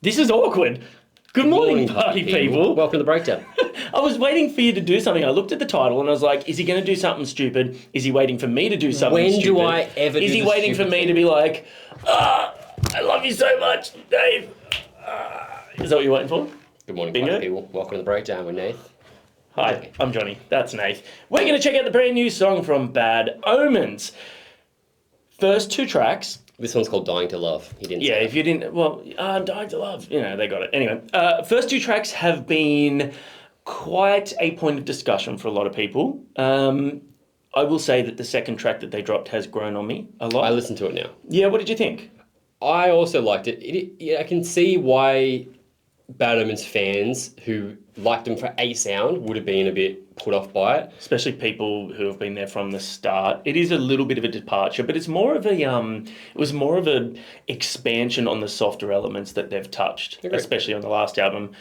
This is awkward. Good morning, party people. Welcome to the breakdown. I was waiting for you to do something. I looked at the title and I was like, is he going to do something stupid? Is he waiting for me to do something stupid? When do I ever do Is he waiting for me to be like, I love you so much, Dave? Is that what you're waiting for? Good morning, Bingo? party people. Welcome to the breakdown with Nath. Hi, I'm Johnny. That's Nath. We're going to check out the brand new song from BAD OMENS. First two tracks. This one's called Dying to Love. He didn't Yeah, say if you didn't, well, I'm dying to love. You know, they got it. Anyway, first two tracks have been quite a point of discussion for a lot of people. I will say that the second track that they dropped has grown on me a lot. I listened to it now. Yeah, what did you think? I also liked it. I can see why BAD OMENS fans who liked them for a sound would have been a bit put off by it. Especially people who have been there from the start. It is a little bit of a departure, but it's more of a it was more of an expansion on the softer elements that they've touched, especially on the last album.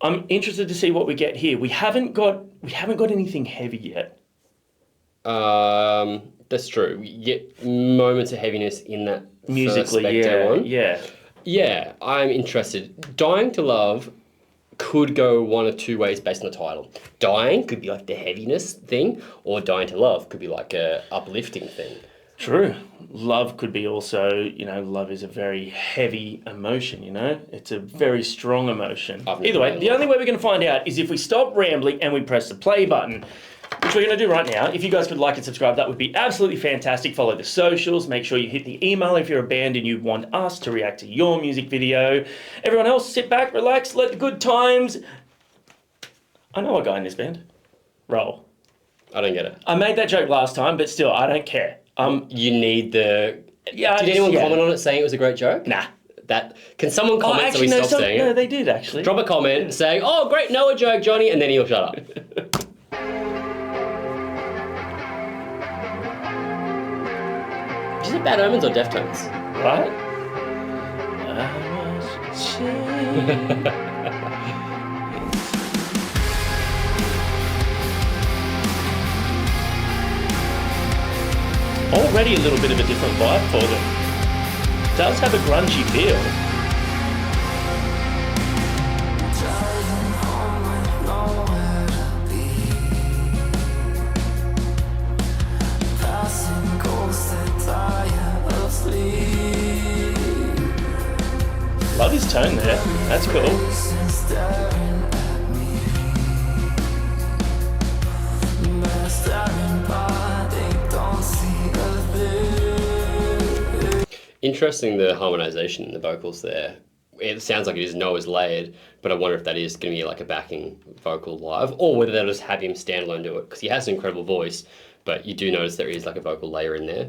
I'm interested to see what we get here. We haven't got anything heavy yet. That's true. You get moments of heaviness in that Musically, Yeah, I'm interested. Dying to Love could go one of two ways based on the title. Dying could be like the heaviness thing, or Dying to Love could be like a uplifting thing. True. Love could be also, love is a very heavy emotion, It's a very strong emotion. Either way, the only way we're going to find out is if we stop rambling and we press the play button, which we're going to do right now. If you guys could like and subscribe, that would be absolutely fantastic. Follow the socials. Make sure you hit the email if you're a band and you want us to react to your music video. Everyone else, sit back, relax, let the good times... I know a guy in this band. Roll. I don't get it. I made that joke last time, but still, I don't care. You need the... Yeah, Did anyone comment on it saying it was a great joke? Nah. Can someone comment so we stop saying it? No, they did actually. Drop a comment saying, "Oh, great, Noah joke, Johnny," and then he'll shut up. Is it BAD OMENS or Deftones? What? Already a little bit of a different vibe for them. Does have a grungy feel. Love his tone there. That's cool. Interesting, the harmonization in the vocals there. It sounds like it is Noah's layered, but I wonder if that is going to be like a backing vocal live, or whether they'll just have him standalone do it, because he has an incredible voice, but you do notice there is like a vocal layer in there.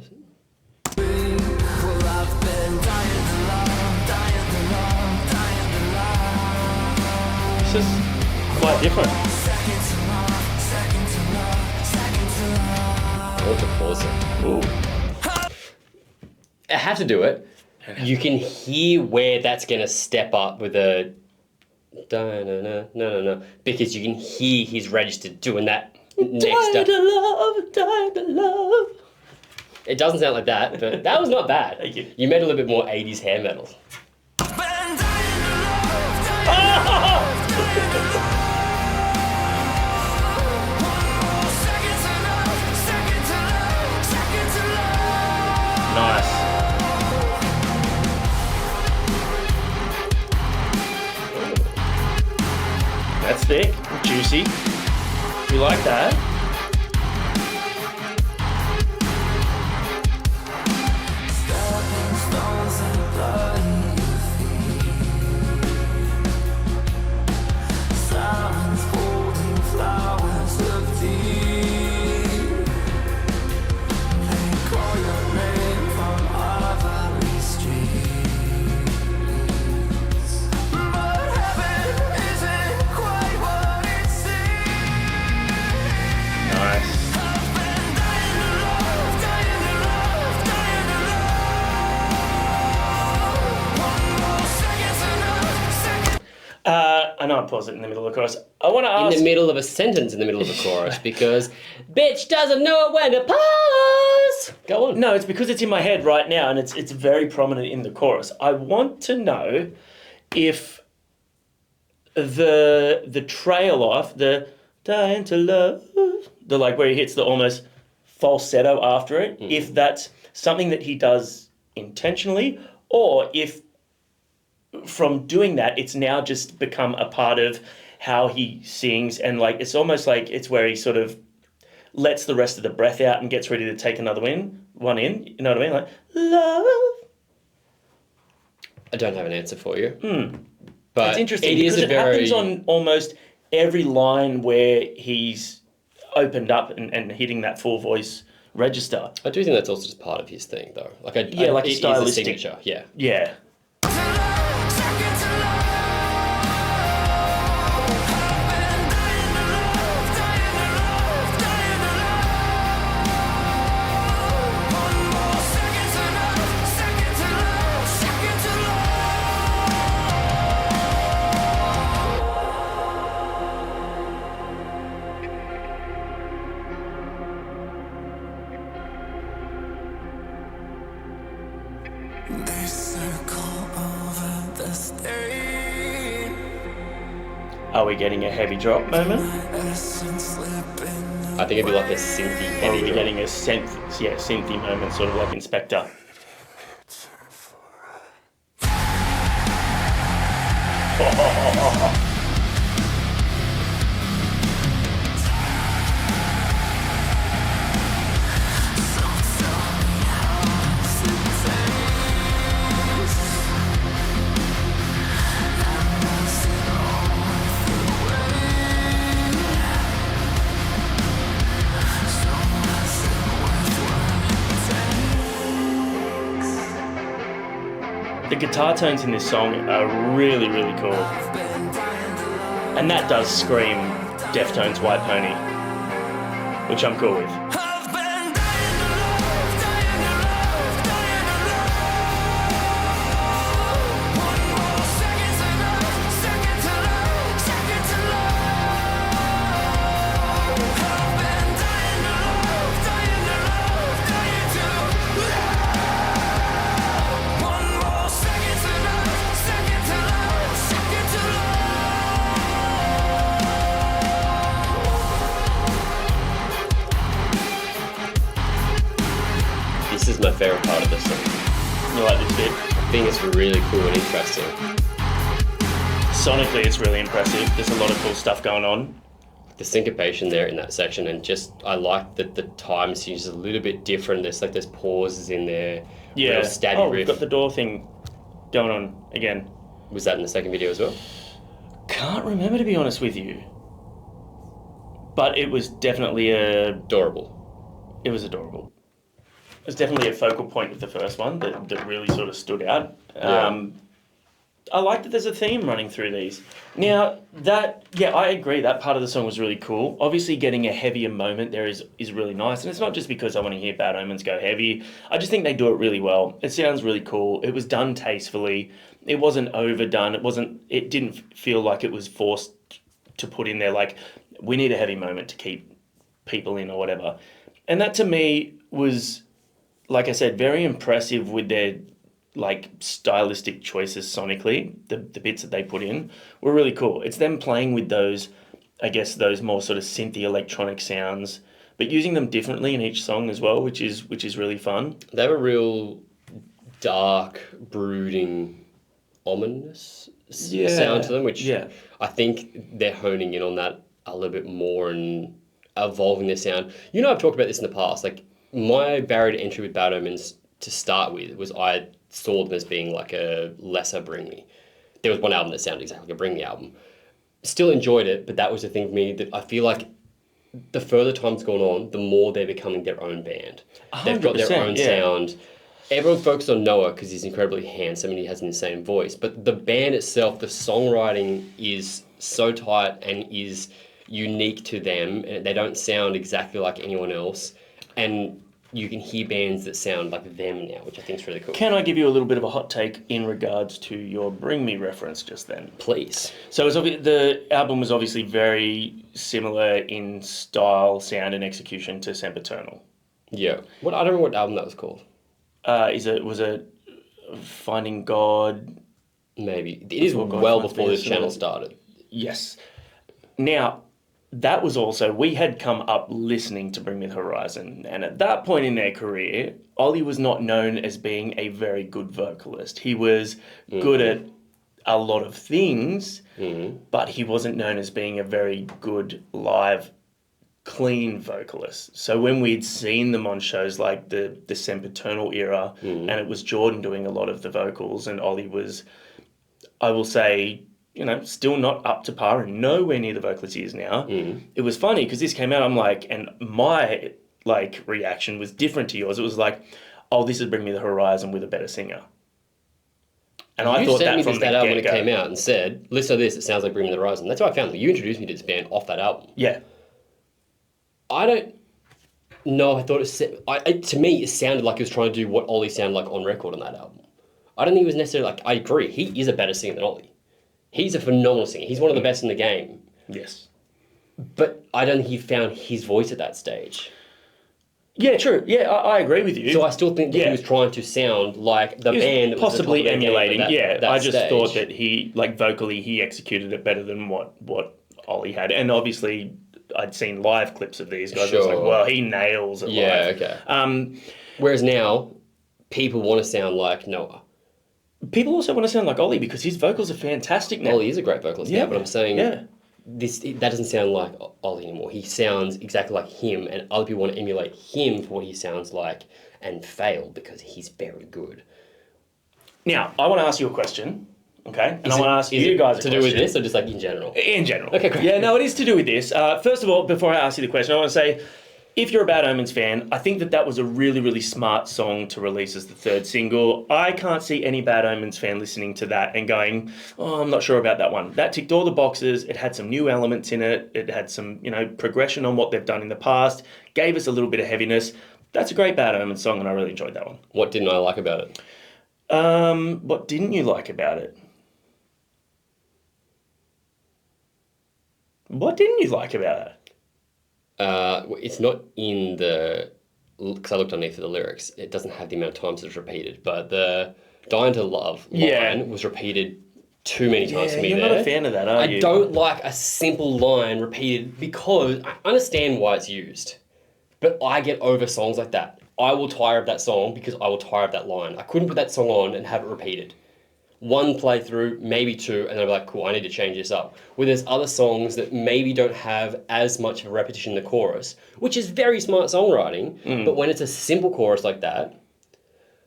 This is quite different. I want to pause it. Ooh. I have to do it. You can hear where that's going to step up with a no, because you can hear his register doing that next step. Die to love. It doesn't sound like that, but that was not bad. Thank you. You made a little bit more 80s hair metal. Nice. That's thick, juicy. You like that? to pause it in the middle of the chorus. I want to In ask... the middle of a sentence in the middle of a chorus because bitch doesn't know when to pause. Go on. No, it's because it's in my head right now and it's very prominent in the chorus. I want to know if the trail off, the dying to love, the like where he hits the almost falsetto after it, if that's something that he does intentionally or if from doing that it's now just become a part of how he sings and like it's almost like it's where he sort of lets the rest of the breath out and gets ready to take another one in, you know what I mean? Like, love. I don't have an answer for you. But it's interesting it is because a very... happens on almost every line where he's opened up and hitting that full voice register. I do think that's also just part of his thing, though. Like like a it stylistic is a signature. Yeah. Yeah. They circle over the stage. Are we getting a heavy drop moment? Essence slipping I think it'd be like a synthy Or are heavy we drum. getting a synthy moment, sort of like Inspector? The guitar tones in this song are really, really cool. And that does scream Deftones White Pony, which I'm cool with. This is my favourite part of the song. You like this bit? I think it's really cool and interesting. Sonically, it's really impressive. There's a lot of cool stuff going on. The syncopation there in that section, and just I like that the time seems a little bit different. There's pauses in there. Yeah. Real stabby Oh, riff. we've got the door thing going on again. Was that in the second video as well? Can't remember, to be honest with you. But it was definitely Adorable. it was adorable. It was definitely a focal point of the first one that really sort of stood out. Yeah. I like that there's a theme running through these. Now, I agree, that part of the song was really cool. Obviously, getting a heavier moment there is really nice. And it's not just because I want to hear Bad Omens go heavy. I just think they do it really well. It sounds really cool. It was done tastefully. It wasn't overdone. It didn't feel like it was forced to put in there like, we need a heavy moment to keep people in or whatever. And that to me was, like I said, very impressive with their like stylistic choices sonically. The bits that they put in were really cool. It's them playing with those, I guess, those more sort of synthy electronic sounds, but using them differently in each song as well, which is really fun. They have a real dark, brooding, ominous sound to them, which I think they're honing in on that a little bit more and evolving their sound. You know, I've talked about this in the past. Like, my barrier to entry with Bad Omens to start with was I saw them as being like a lesser Bring Me. There was one album that sounded exactly like a Bring Me album. Still enjoyed it, but that was the thing for me that I feel like the further time's gone on, the more they're becoming their own band. They've got their own sound. Everyone focuses on Noah because he's incredibly handsome and he has an insane voice. But the band itself, the songwriting is so tight and is unique to them. And they don't sound exactly like anyone else. And you can hear bands that sound like them now, which I think is really cool. Can I give you a little bit of a hot take in regards to your Bring Me reference just then? Please. So the album was obviously very similar in style, sound, and execution to Sempiternal. Yeah. I don't remember what album that was called. Was it Finding God? Maybe. It is Before God well Finds before Me, this channel started. Yes. Now, that was also, we had come up listening to Bring Me the Horizon, and at that point in their career, Ollie was not known as being a very good vocalist. He was good at a lot of things, but he wasn't known as being a very good live, clean vocalist. So when we'd seen them on shows like the Sempiternal era, and it was Jordan doing a lot of the vocals, and Ollie was, I will say, still not up to par and nowhere near the vocalist he is now. It was funny because this came out, I'm like, and my reaction was different to yours. It was like, oh, this is Bring Me the Horizon with a better singer. And I thought that from the album when it get-go. came out and said, listen to this, it sounds like Bring Me the Horizon. That's how I found that. You introduced me to this band off that album. Yeah. I don't know. I thought to me, it sounded like he was trying to do what Ollie sounded like on record on that album. I don't think it was necessarily I agree, he is a better singer than Ollie. He's a phenomenal singer. He's one of the best in the game. Yes. But I don't think he found his voice at that stage. Yeah, true. Yeah, I agree with you. So I still think that he was trying to sound like the band that was possibly at the top of their game emulating. at that I just stage. thought that he, vocally, he executed it better than what Ollie had. And obviously, I'd seen live clips of these guys. I was like, well, he nails it live. Okay. Whereas now, people want to sound like Noah. People also want to sound like Ollie because his vocals are fantastic now. Ollie is a great vocalist now, but I'm saying that doesn't sound like Ollie anymore. He sounds exactly like him, and other people want to emulate him for what he sounds like and fail because he's very good. Now, I want to ask you a question, okay? And I want to ask you guys a question. To do with this or just in general? In general. Okay, great. Yeah, no, it is to do with this. First of all, before I ask you the question, I want to say, if you're a Bad Omens fan, I think that was a really, really smart song to release as the third single. I can't see any Bad Omens fan listening to that and going, oh, I'm not sure about that one. That ticked all the boxes. It had some new elements in it. It had some, progression on what they've done in the past. Gave us a little bit of heaviness. That's a great Bad Omens song, and I really enjoyed that one. What didn't I like about it? What didn't you like about it? What didn't you like about it? It's not in the... Because I looked underneath for the lyrics. It doesn't have the amount of times it's repeated. But the Dying to Love line was repeated too many times for me you're there. not a fan of that, are you? I don't like a simple line repeated because I understand why it's used. But I get over songs like that. I will tire of that song because I will tire of that line. I couldn't put that song on and have it repeated. One playthrough, maybe two, and then I'll be like, cool, I need to change this up. Where there's other songs that maybe don't have as much of a repetition in the chorus, which is very smart songwriting, but when it's a simple chorus like that,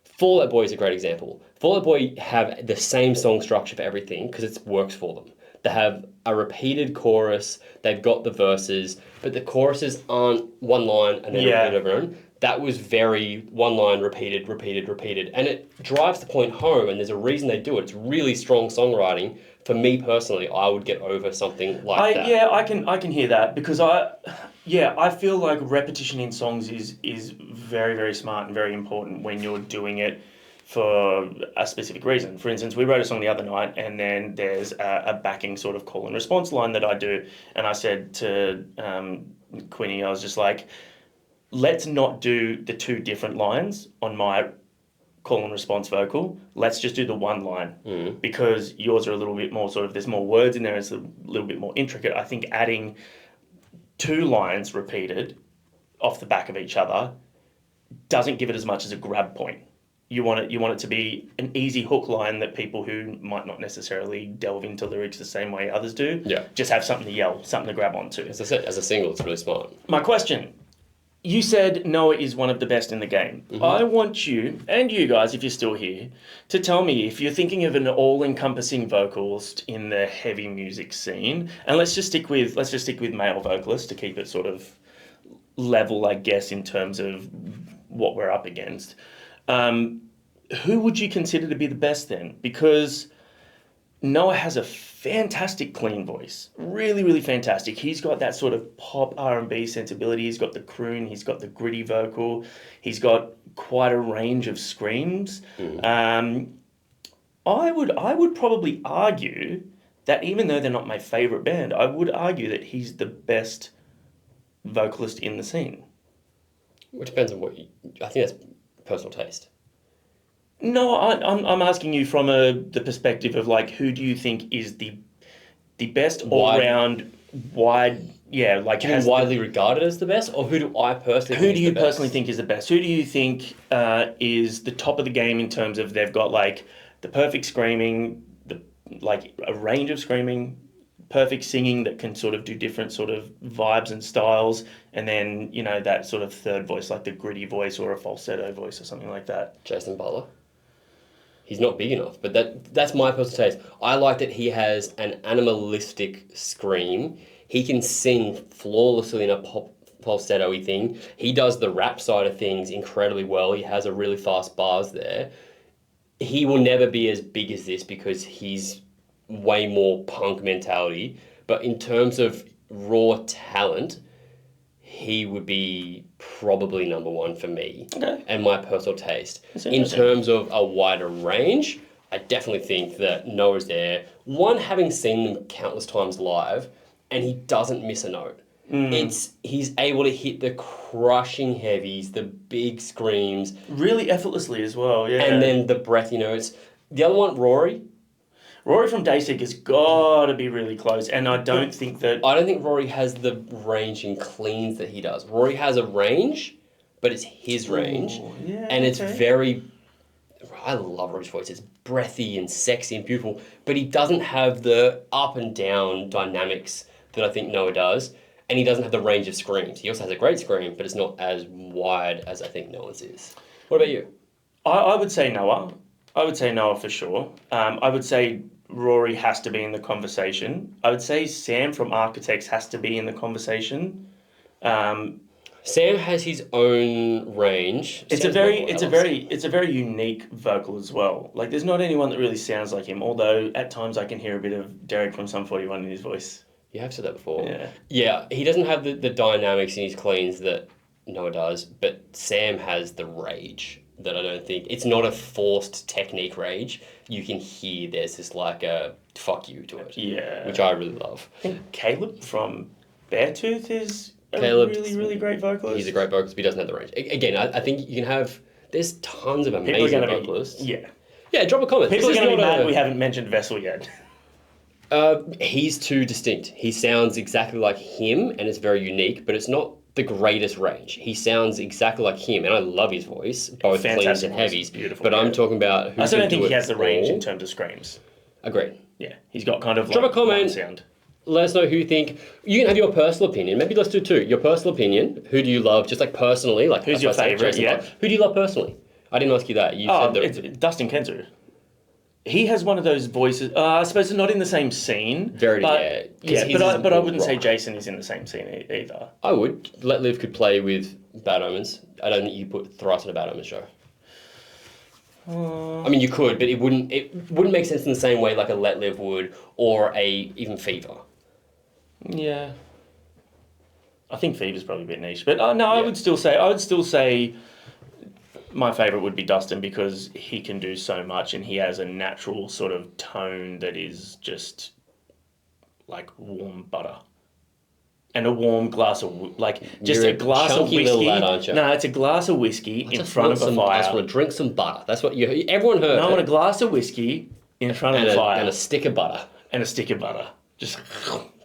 Fall Out Boy is a great example. Fall Out Boy have the same song structure for everything because it works for them. They have a repeated chorus, they've got the verses, but the choruses aren't one line and then repeated over and over. That was very one line repeated, and it drives the point home, and there's a reason they do it. It's really strong songwriting. For me personally, I would get over something like that. Yeah, I can hear that because I feel like repetition in songs is very, very smart and very important when you're doing it for a specific reason. For instance, we wrote a song the other night, and then there's a backing sort of call and response line that I do, and I said to Quinny, I was just like, let's not do the two different lines on my call and response vocal. Let's just do the one line because yours are a little bit more sort of, there's more words in there. It's a little bit more intricate. I think adding two lines repeated off the back of each other doesn't give it as much as a grab point. You want it to be an easy hook line that people who might not necessarily delve into lyrics the same way others do, just have something to yell, something to grab onto. As I said, as a single, it's really smart. My question. You said Noah is one of the best in the game. I want you, and you guys, if you're still here, to tell me if you're thinking of an all-encompassing vocalist in the heavy music scene, and let's just stick with male vocalists to keep it sort of level, I guess, in terms of what we're up against. Who would you consider to be the best then? Because Noah has a fantastic clean voice. Really, really fantastic. He's got that sort of pop R&B sensibility. He's got the croon. He's got the gritty vocal. He's got quite a range of screams. I would probably argue that even though they're not my favourite band, I would argue that he's the best vocalist in the scene. Which depends on what you... I think that's personal taste. No, I'm asking you from the perspective of like, who do you think is the best all-round, wide, yeah, like... Do you mean widely regarded as the best, or who do I personally Who do you personally think is the best? Who do you think is the top of the game in terms of they've got like the perfect screaming, like a range of screaming, perfect singing that can sort of do different sort of vibes and styles, and then, you know, that sort of third voice, like the gritty voice or a falsetto voice or something like that? Jason Butler. He's not big enough, but that's my personal taste. I like that he has an animalistic scream. He can sing flawlessly in a falsetto-y thing. He does the rap side of things incredibly well. He has a really fast bars there. He will never be as big as this because he's way more punk mentality. But in terms of raw talent, he would be probably number one for me and my personal taste. In terms of a wider range, I definitely think that Noah's there. One, having seen them countless times live, and he doesn't miss a note. He's able to hit the crushing heavies, the big screams. Really effortlessly as well, yeah. And then the breathy notes. The other one, Rory. Rory from Daysec has got to be really close, and I don't think Rory has the range and cleans that he does. Rory has a range, but it's his range, and it's very... I love Rory's voice. It's breathy and sexy and beautiful, but he doesn't have the up and down dynamics that I think Noah does, and he doesn't have the range of screams. He also has a great scream, but it's not as wide as I think Noah's is. What about you? I would say Noah. I would say Noah for sure. I would say Rory has to be in the conversation. I would say Sam from Architects has to be in the conversation. Sam has his own range. It's a very unique vocal as well. Like, there's not anyone that really sounds like him, although at times I can hear a bit of Derek from Sum 41 in his voice. You have said that before. Yeah. Yeah, he doesn't have the dynamics in his cleans that Noah does, but Sam has the rage that I don't think... It's not a forced technique rage. You can hear there's this like a fuck you to it. Yeah. Which I really love. I think Caleb from Beartooth is a really, really great vocalist. He's a great vocalist, but he doesn't have the range. Again, I think you can have... There's tons of amazing vocalists. Yeah, drop a comment. People are going to be mad we haven't mentioned Vessel yet. He's too distinct. He sounds exactly like him, and it's very unique, but it's not the greatest range. He sounds exactly like him, and I love his voice, both cleans and heavies. Beautiful. But I'm talking about who... I still don't think he has the range in terms of screams. Agreed. Yeah, he's got kind of drop a comment. Sound. Let us know who you think. You can have your personal opinion. Maybe let's do two. Your personal opinion. Who do you love? Just like personally, like who's your favourite? Yeah. Who do you love personally? I didn't ask you that. You said it's Dustin Kenzer. He has one of those voices. I suppose it's not in the same scene. But I wouldn't say Jason is in the same scene either. I would. Let Live could play with Bad Omens. I don't think you put Thrice on a Bad Omens show. I mean, you could, but it wouldn't make sense in the same way like a Let Live would, or even Fever. Yeah. I think Fever's probably a bit niche, but I would still say my favourite would be Dustin, because he can do so much and he has a natural sort of tone that is just like warm butter. And a warm glass of, a glass of whiskey. Lad, aren't you? No, it's a glass of whiskey in front of a fire. I just want to drink some butter. That's what everyone heard. No, I want a glass of whiskey in front of a fire. And a stick of butter.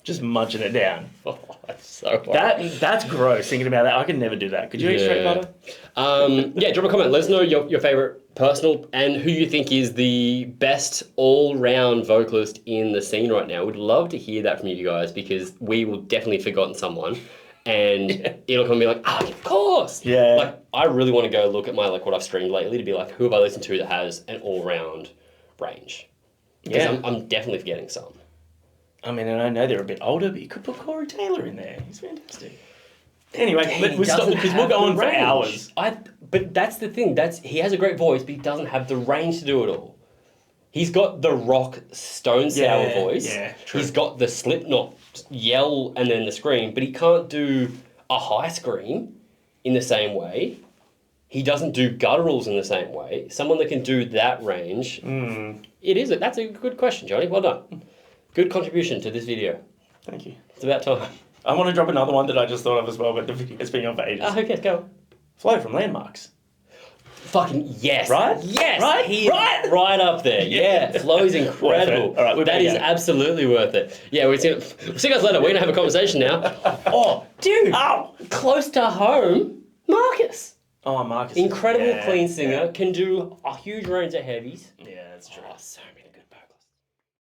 Just munching it down. Oh, that's so hard. That's gross, thinking about that. I could never do that. Could you eat straight butter? Drop a comment. Let us know your favourite personal and who you think is the best all-round vocalist in the scene right now. We'd love to hear that from you guys, because we will definitely have forgotten someone, and it'll come and be like, of course! Yeah. Like, I really want to go look at my what I've streamed lately to be like, who have I listened to that has an all-round range? Because I'm definitely forgetting some. I mean, and I know they're a bit older, but you could put Corey Taylor in there. He's fantastic. Anyway, we'll stop because we'll go on for hours. But that's the thing. He has a great voice, but he doesn't have the range to do it all. He's got the rock stone sour Yeah, voice. yeah, true. He's got the Slipknot yell and then the scream, but he can't do a high scream in the same way. He doesn't do gutturals in the same way. Someone that can do that range. That's a good question, Johnny. Well done. Good contribution to this video. Thank you. It's about time. I want to drop another one that I just thought of as well, but the video's been on for ages. Okay, go. Flo from Landmarks. Fucking yes. Right? Yes. Right? He is Right? right up there. Yeah. Flo's incredible. Worth it. All right, we're that back is at it. absolutely worth it. Yeah, we'll see you guys later. We're going to have a conversation now. Oh, dude. Ow! Close to home, Marcus. Oh, Marcus. Incredible Yeah, clean singer. yeah. Can do a huge range of heavies. Yeah, that's true. Oh, so many good